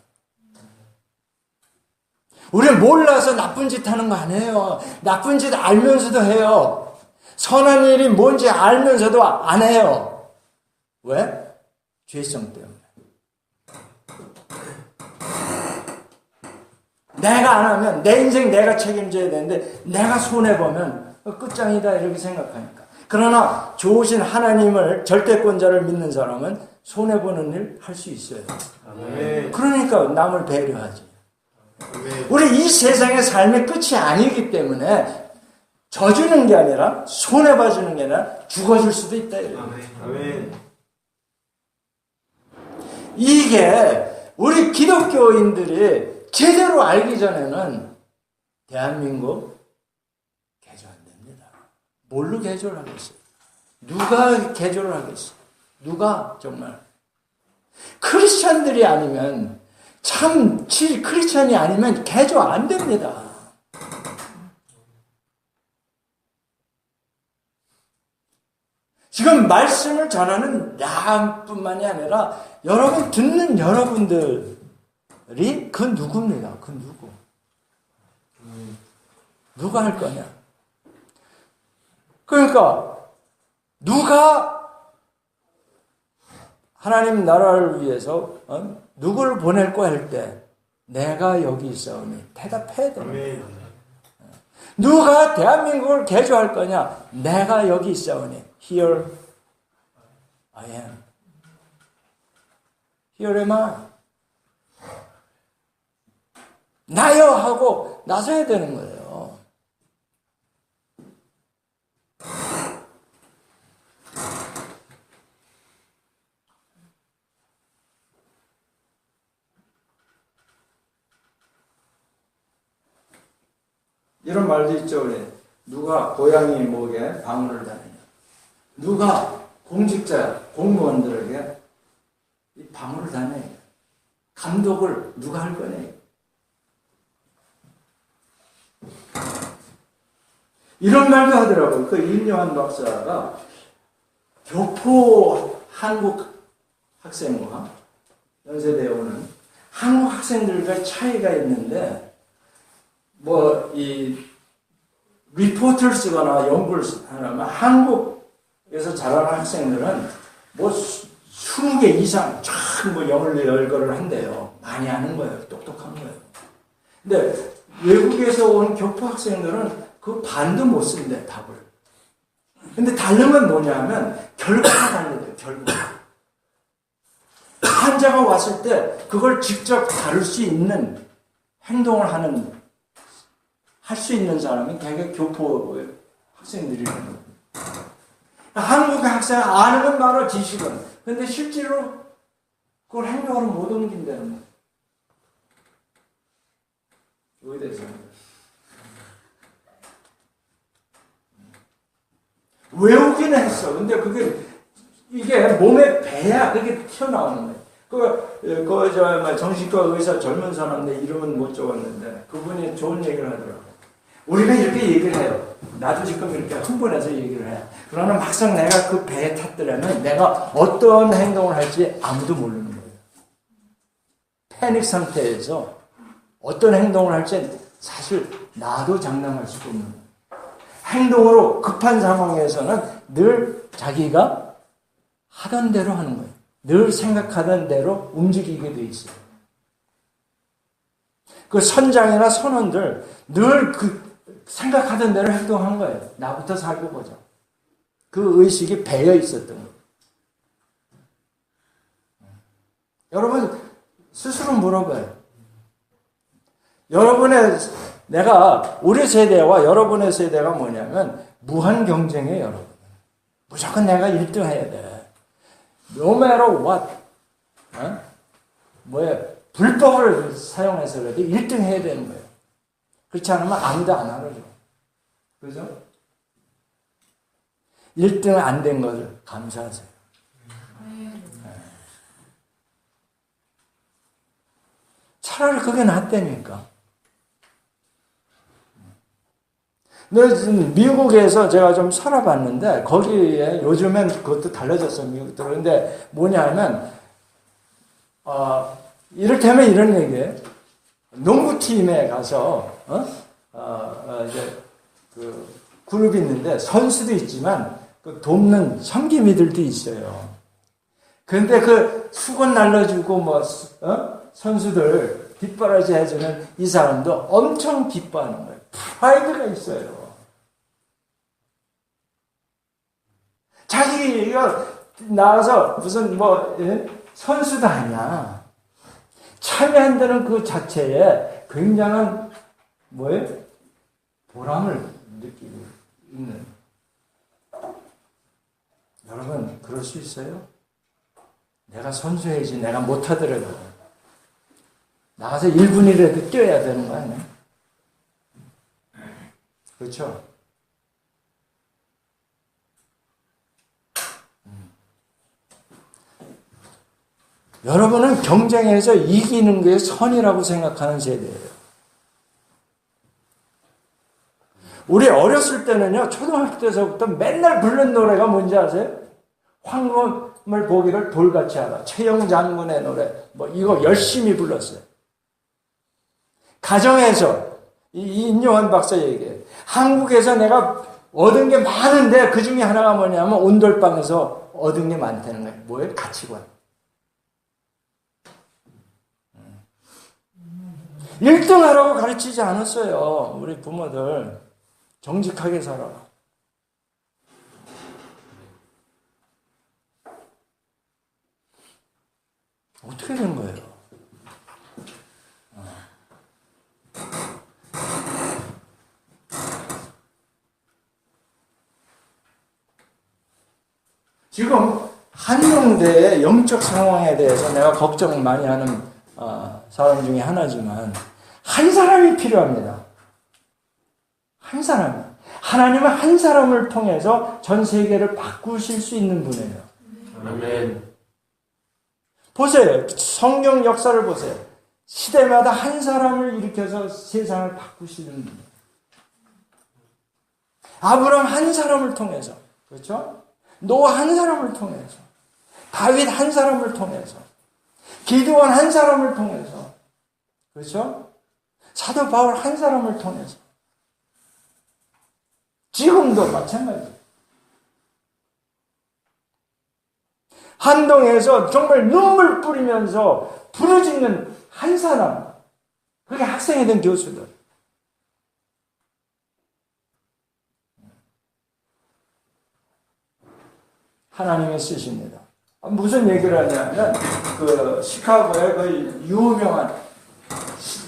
우리는 몰라서 나쁜 짓 하는 거 아니에요. 나쁜 짓 알면서도 해요. 선한 일이 뭔지 알면서도 안 해요. 왜? 죄성 때문에. 내가 안 하면 내 인생 내가 책임져야 되는데 내가 손해보면 끝장이다 이렇게 생각하니까. 그러나 좋으신 하나님을 절대권자를 믿는 사람은 손해보는 일 할 수 있어요. 아멘. 그러니까 남을 배려하지. 아멘. 우리 이 세상의 삶의 끝이 아니기 때문에 져주는 게 아니라 손해봐주는 게 아니라 죽어줄 수도 있다. 아멘. 이게 우리 기독교인들이 제대로 알기 전에는 대한민국 개조 안 됩니다. 뭘로 개조를 하겠어요? 누가 개조를 하겠어요? 누가 정말? 크리스천들이 아니면 참 크리스천이 아니면 개조 안 됩니다. 지금 말씀을 전하는 나뿐만이 아니라 여러분 듣는 여러분들이 그 누구입니다. 그 누구. 누가 할 거냐. 그러니까 누가 하나님 나라를 위해서 누구를 보낼 거야 할 때 내가 여기 있사오니 대답해야 됩니다. 누가 대한민국을 개조할 거냐? 내가 여기 있사오니 Here I am. Here am I. 나요 하고 나서야 되는 거예요. 이런 말도 있죠. 우리. 누가 고양이 목에 방울을 다느냐. 누가 공직자, 공무원들에게 이 방울을 다느냐. 감독을 누가 할 거냐. 이런 말도 하더라고요. 그 임요한 박사가 교포 한국 학생과 연세대에 오는 한국 학생들과 차이가 있는데 리포트를 쓰거나 연구를 하면 한국에서 자라는 학생들은 20개 이상 영을 열거를 한대요. 많이 하는 거예요. 똑똑한 거예요. 근데 외국에서 온 교포 학생들은 그 반도 못 쓴대, 답을. 근데 다름은 뭐냐면 결과가 다르대요, 결과. 환자가 왔을 때 그걸 직접 다룰 수 있는 행동을 할 수 있는 사람이 되게 교포 학생들이라는 거예요. 한국의 학생은 아는 건 많아, 지식은. 근데 실제로 그걸 행동으로 못 옮긴다는 거예요. 의대에서. 외우기는 했어. 근데 이게 몸에 배야 그게 튀어나오는 거예요. 정신과 의사 젊은 사람인데 이름은 못 적었는데 그분이 좋은 얘기를 하더라고요. 우리가 이렇게 얘기를 해요. 나도 지금 이렇게 흥분해서 얘기를 해. 그러나 막상 내가 그 배에 탔더라면 내가 어떤 행동을 할지 아무도 모르는 거예요. 패닉 상태에서 어떤 행동을 할지 사실 나도 장담할 수가 없는 거예요. 행동으로 급한 상황에서는 늘 자기가 하던 대로 하는 거예요. 늘 생각하던 대로 움직이게 돼 있어요. 그 선장이나 선원들 늘 생각하던 대로 행동한 거예요. 나부터 살고 보자. 그 의식이 배어 있었던 거예요. 여러분 스스로 물어봐요. 우리 세대와 여러분의 세대가 뭐냐면 무한 경쟁이에요, 여러분. 무조건 내가 1등 해야 돼. No matter what. 불법을 사용해서라도 1등 해야 되는 거예요. 그렇지 않으면 아무도 안 하죠. 그죠? 1등 안 된 것을 감사하세요. 차라리 그게 낫다니까. 미국에서 제가 좀 살아봤는데 거기에 요즘엔 그것도 달라졌어요. 미국도. 그런데 뭐냐면 이를테면 이런 얘기예요. 농구팀에 가서 그룹이 있는데 선수도 있지만 그 돕는 섬김이들도 있어요. 그런데 그 수건 날라주고 뭐 선수들 뒷바라지 해주는 이 사람도 엄청 기뻐하는 거예요. 프라이드가 있어요. 자기가 나와서 무슨 선수도 아니야. 참여한다는 그 자체에 굉장한 보람을 느끼고 있는. 여러분 그럴 수 있어요? 내가 선수해야지. 내가 못하더라도 나가서 1분이라도 뛰어야 되는 거 아니야? 그렇죠? 여러분은 경쟁에서 이기는 게 선이라고 생각하는 세대예요. 우리 어렸을 때는요, 초등학교 때서부터 맨날 부르는 노래가 뭔지 아세요? 황금을 보기를 돌같이 하라. 최영 장군의 노래. 이거 열심히 불렀어요. 가정에서, 인요한 박사 얘기해요. 한국에서 내가 얻은 게 많은데 그 중에 하나가 뭐냐면 온돌방에서 얻은 게 많다는 거예요. 뭐예요? 가치관. 1등 하라고 가르치지 않았어요. 우리 부모들. 정직하게 살아라. 어떻게 된 거예요? 지금 한영대의 영적 상황에 대해서 내가 걱정을 많이 하는 사람 중에 하나지만 한 사람이 필요합니다. 한 사람이. 하나님은 한 사람을 통해서 전 세계를 바꾸실 수 있는 분이에요. 아멘. 보세요. 성경 역사를 보세요. 시대마다 한 사람을 일으켜서 세상을 바꾸시는 분. 아브라함 한 사람을 통해서. 그렇죠? 노아 한 사람을 통해서. 다윗 한 사람을 통해서. 기드온 한 사람을 통해서. 그렇죠? 사도 바울 한 사람을 통해서. 지금도 마찬가지예요. 한동에서 정말 눈물 뿌리면서 부르짖는 한 사람. 그게 학생이든 교수들. 하나님이 쓰십니다. 무슨 얘기를 하냐면, 시카고의 그 유명한,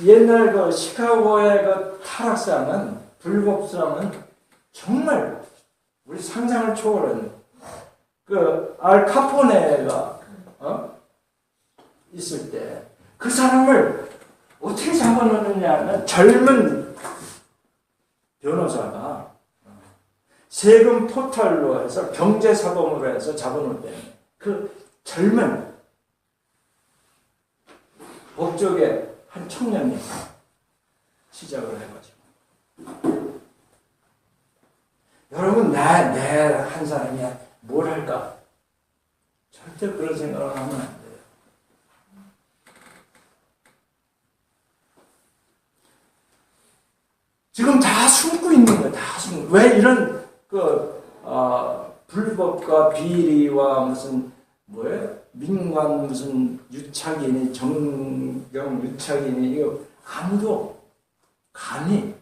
옛날 그 시카고의 그 타락상은, 불법상은 정말 우리 상상을 초월하는, 알카포네가, 있을 때, 그 사람을 어떻게 잡아놓느냐 하면, 젊은 변호사가, 세금 포탈로 해서 경제사범으로 해서 잡아놓을 때 그 젊은 법조계 한 청년이 시작을 해가지고 여러분 내 한 사람이야 뭘 할까? 절대 그런 생각을 하면 안 돼요. 지금 다 숨고 있는 거예요. 다 숨고. 왜 이런 불법과 비리와 무슨 민관 무슨 유착이니 정경 유착이니 이거 아무도 감히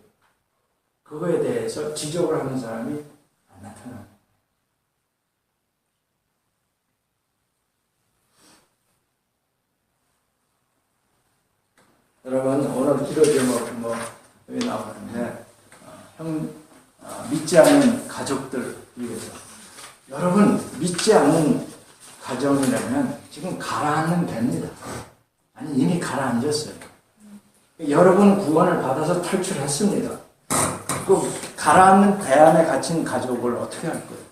그거에 대해서 지적을 하는 사람이 안 나타납니다. 여러분 오늘 기도 제목 여기 나오는데 믿지 않는 가족들 위해서 여러분 믿지 않는 가정이라면 지금 가라앉는 됩니다. 아니 이미 가라앉았어요. 여러분 구원을 받아서 탈출했습니다. 그 가라앉는 배 안에 갇힌 가족을 어떻게 할 거예요?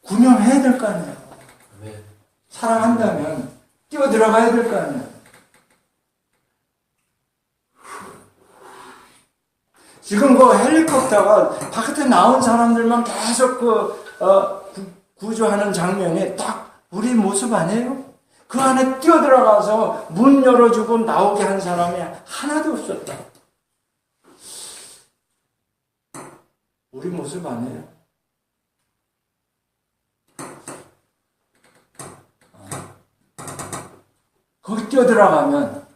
구명해야 될 거 아니에요. 사랑한다면 뛰어들어가야 될 거 아니에요. 지금 그 헬리콥터가 바깥에 나온 사람들만 계속 구조하는 장면이 딱 우리 모습 아니에요? 그 안에 뛰어들어가서 문 열어주고 나오게 한 사람이 하나도 없었다. 우리 모습 아니에요? 거기 뛰어들어가면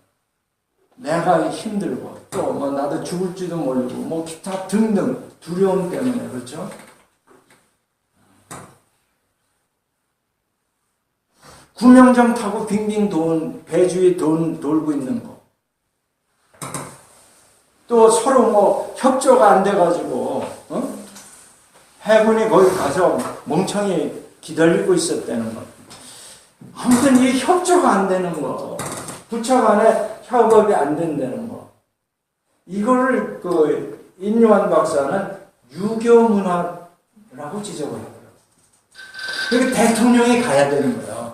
내가 힘들고 또 뭐 나도 죽을지도 모르고 뭐 기타 등등 두려움 때문에 그렇죠? 구명정 타고 빙빙 배 주위 돌고 있는 거. 또 서로 뭐 협조가 안 돼가지고 해군이 거기 가서 멍청이 기다리고 있었다는 거. 아무튼 이 협조가 안 되는 거, 부처 간에 협업이 안 된다는 거. 이거를 그 인요한 박사는 유교 문화라고 지적을 하더라고요. 그러니까 대통령이 가야 되는 거예요.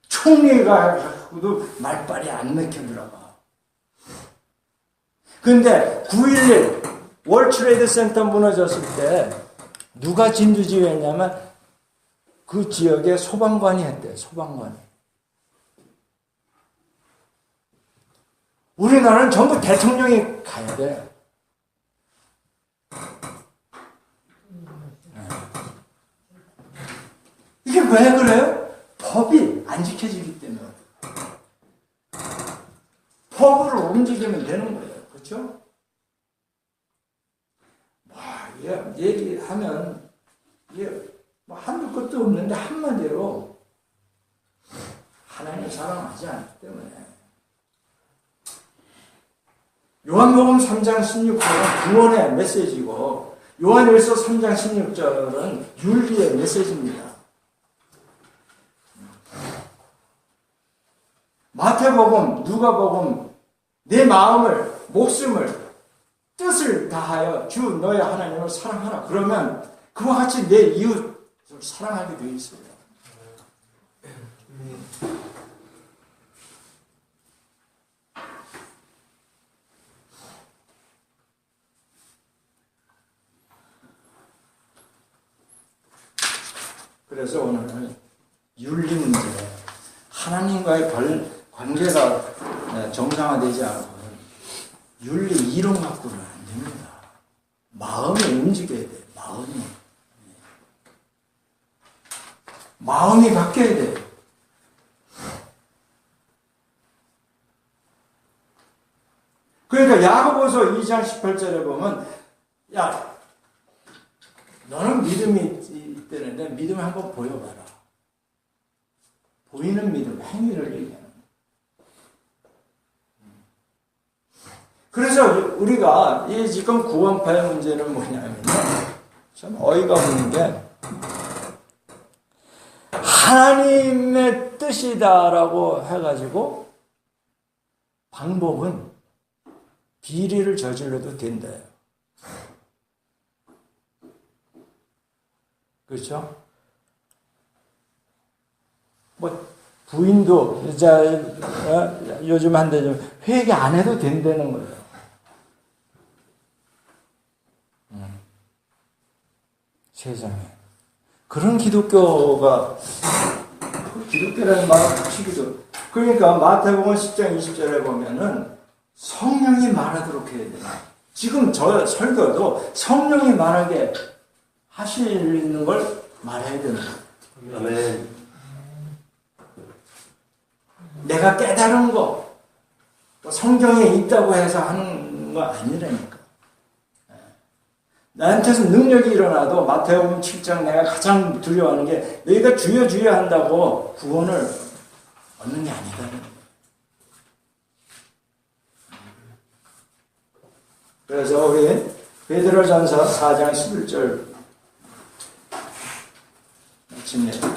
총리가 하고도 말빨이 안 맥혀 들어가. 근데 9.11 월트레이드 센터 무너졌을 때 누가 진두지휘했냐면 그 지역의 소방관이 했대요. 소방관이. 우리나라는 전부 대통령이 가야 돼. 이게 왜 그래요? 법이 안 지켜지기 때문에. 법으로 움직이면 되는 거예요. 그렇죠? 얘기하면 이게 뭐 한두 것도 없는데 한마디로 하나님을 사랑하지 않기 때문에. 요한복음 3장 16절은 구원의 메시지고 요한일서 3장 16절은 윤리의 메시지입니다. 마태복음, 누가복음 내 마음을, 목숨을, 뜻을 다하여 주 너의 하나님을 사랑하라. 그러면 그와 같이 내 이웃을 사랑하게 되어 있어요. 그래서 오늘 윤리 문제, 하나님과의 관계가 정상화되지 않고 윤리 이론 갖고는 안 됩니다. 마음이 움직여야 돼. 마음이 바뀌어야 돼. 그러니까 야고보서 2장 18절에 보면 야 너는 믿음이 있다는데 믿음을 한번 보여봐라. 보이는 믿음, 행위를 얘기하는 거예요. 그래서 우리가 이 지금 구원파의 문제는 뭐냐면 참 어이가 없는 게 하나님의 뜻이다라고 해가지고 방법은 비리를 저질러도 된대요. 그렇죠? 뭐 부인도 요즘 한데 좀 회개 안 해도 된다는 거예요. 세상에 그런 기독교라는 말을 붙이기도. 그러니까 마태복음 10장 20절에 보면은 성령이 말하도록 해야 돼요. 지금 저 설교도 성령이 말하게 하시는 걸 말해야 되는 거예요. 아멘. 내가 깨달은 거, 성경에 있다고 해서 하는 거 아니라니까. 나한테서 능력이 일어나도 마태복음 7장 내가 가장 두려워하는 게 너희가 주여 주여 한다고 구원을 얻는 게 아니다. 그래서 우리 베드로전서 4장 11절 마칩니다.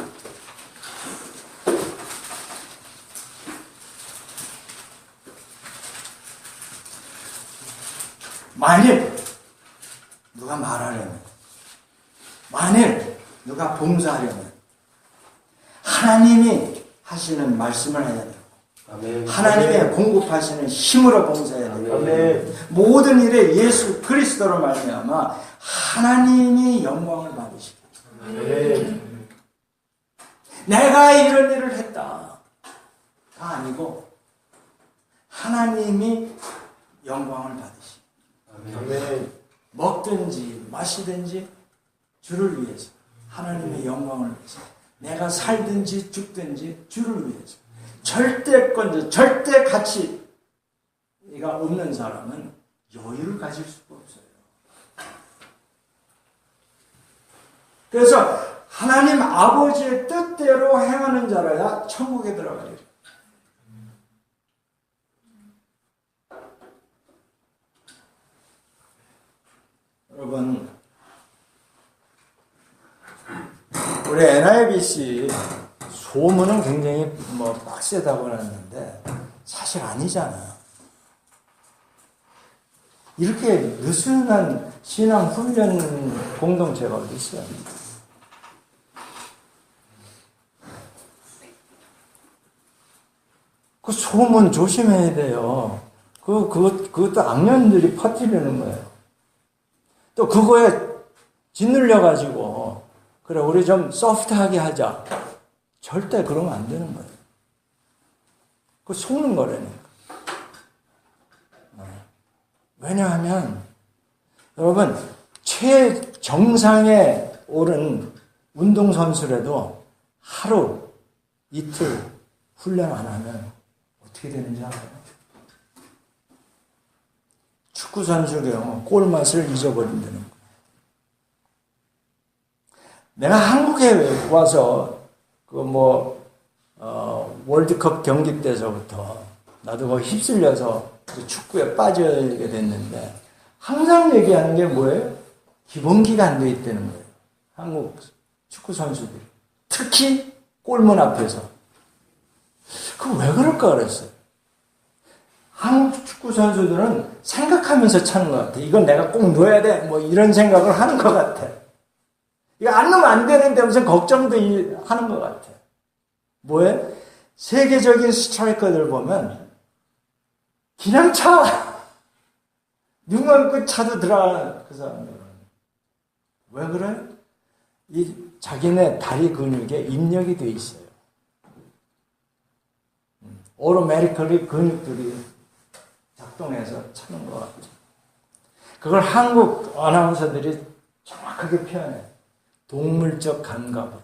만일 누가 말하려면, 만일 누가 봉사하려면 하나님이 하시는 말씀을 해야 돼요. 아멘. 하나님의 공급하시는 힘으로 봉사해야 돼요. 아멘. 모든 일에 예수 그리스도로 말미암아 하나님이 영광을 받으시고. 아멘. 내가 이런 일을 했다. 다 아니고 하나님이 영광을 받으시. 아멘. 먹든지 마시든지 주를 위해서, 하나님의 영광을 위해서, 내가 살든지 죽든지 주를 위해서, 절대권자, 절대 가치가 없는 사람은 여유를 가질 수가 없어요. 그래서 하나님 아버지의 뜻대로 행하는 자라야 천국에 들어가리라. 여러분, 우리 NIBC 소문은 굉장히 빡세다고 하는데 사실 아니잖아요. 이렇게 느슨한 신앙 훈련 공동체가 어디 있어요? 그 소문 조심해야 돼요. 그것도 악년들이 퍼뜨리는 거예요. 또 그거에 짓눌려가지고, 그래, 우리 좀 소프트하게 하자. 절대 그러면 안 되는 거예요. 그거 속는 거라니까. 왜냐하면, 여러분, 최정상에 오른 운동선수라도 하루, 이틀 훈련 안 하면 어떻게 되는지 알아요? 축구 선수도요, 골맛을 잊어버린다는 거예요. 내가 한국에 와서 월드컵 경기 때서부터 나도 거기 휩쓸려서 축구에 빠지게 됐는데 항상 얘기하는 게 뭐예요? 기본기가 안 돼 있다는 거예요. 한국 축구 선수들이. 특히 골문 앞에서. 그 왜 그럴까 그랬어요. 한국 축구 선수들은 생각하면서 차는 것 같아. 이건 내가 꼭 넣어야 돼. 이런 생각을 하는 것 같아. 이거 안 넣으면 안 되는데 무슨 걱정도 하는 것 같아. 뭐해? 세계적인 스트라이커들 보면 그냥 차. 눈 감고 차도 들어가는 그 사람들은. 왜 그래? 이 자기네 다리 근육에 입력이 돼 있어요. 오토매티컬리 근육들이 작동해서 차는 것 같죠. 그걸 한국 아나운서들이 정확하게 표현해. 동물적 감각으로.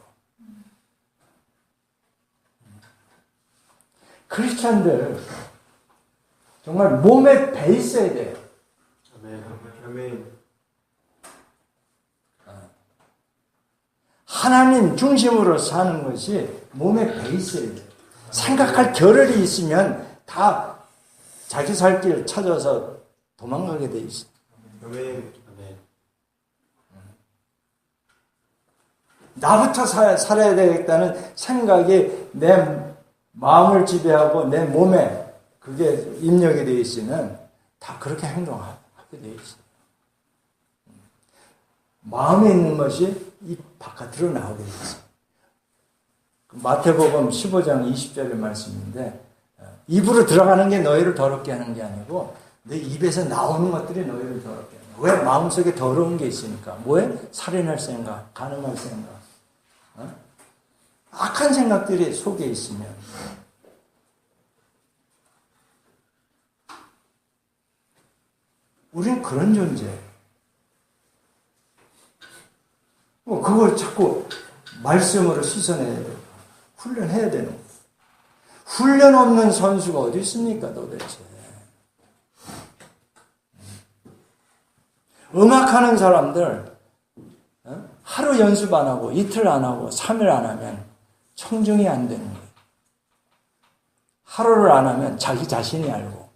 크리스찬들 정말 몸에 배 있어야 돼요. 아멘. 하나님 중심으로 사는 것이 몸에 배 있어야 돼요. 생각할 겨를이 있으면 다 자기 살 길 찾아서 도망가게 돼 있어요. 아멘. 나부터 살아야 되겠다는 생각이 내 마음을 지배하고 내 몸에 그게 입력이 되어 있으면 다 그렇게 행동하게 되어 있어요. 마음에 있는 것이 입 바깥으로 나오게 되어 있어요. 마태복음 15장 20절의 말씀인데 입으로 들어가는 게 너희를 더럽게 하는 게 아니고 내 입에서 나오는 것들이 너희를 더럽게 하는 거야. 왜? 마음속에 더러운 게 있으니까. 뭐해? 살인할 생각, 간음할 생각, 악한 생각들이 속에 있으면 우리는 그런 존재예요. 그걸 자꾸 말씀으로 씻어내야 돼요. 훈련해야 되는 거예요. 훈련 없는 선수가 어디 있습니까 도대체. 음악하는 사람들 하루 연습 안 하고 이틀 안 하고 3일 안 하면 청중이 안 되는 거예요. 하루를 안 하면 자기 자신이 알고.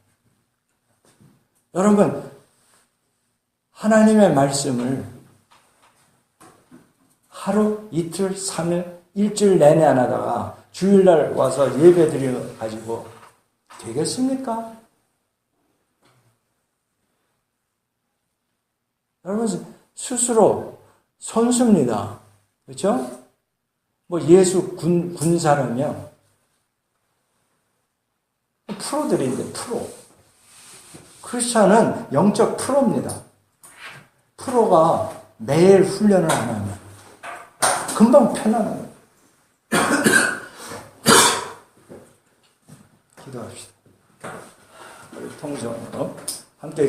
여러분, 하나님의 말씀을 하루, 이틀, 3일, 일주일 내내 안 하다가 주일날 와서 예배 드려가지고 되겠습니까? 여러분, 스스로 선수입니다. 그렇죠? 예수 군사라며 프로들인데 프로. 크리스찬은 영적 프로입니다. 프로가 매일 훈련을 안 하면 금방 편안해요. 기도합시다. 우리 통성으로 함께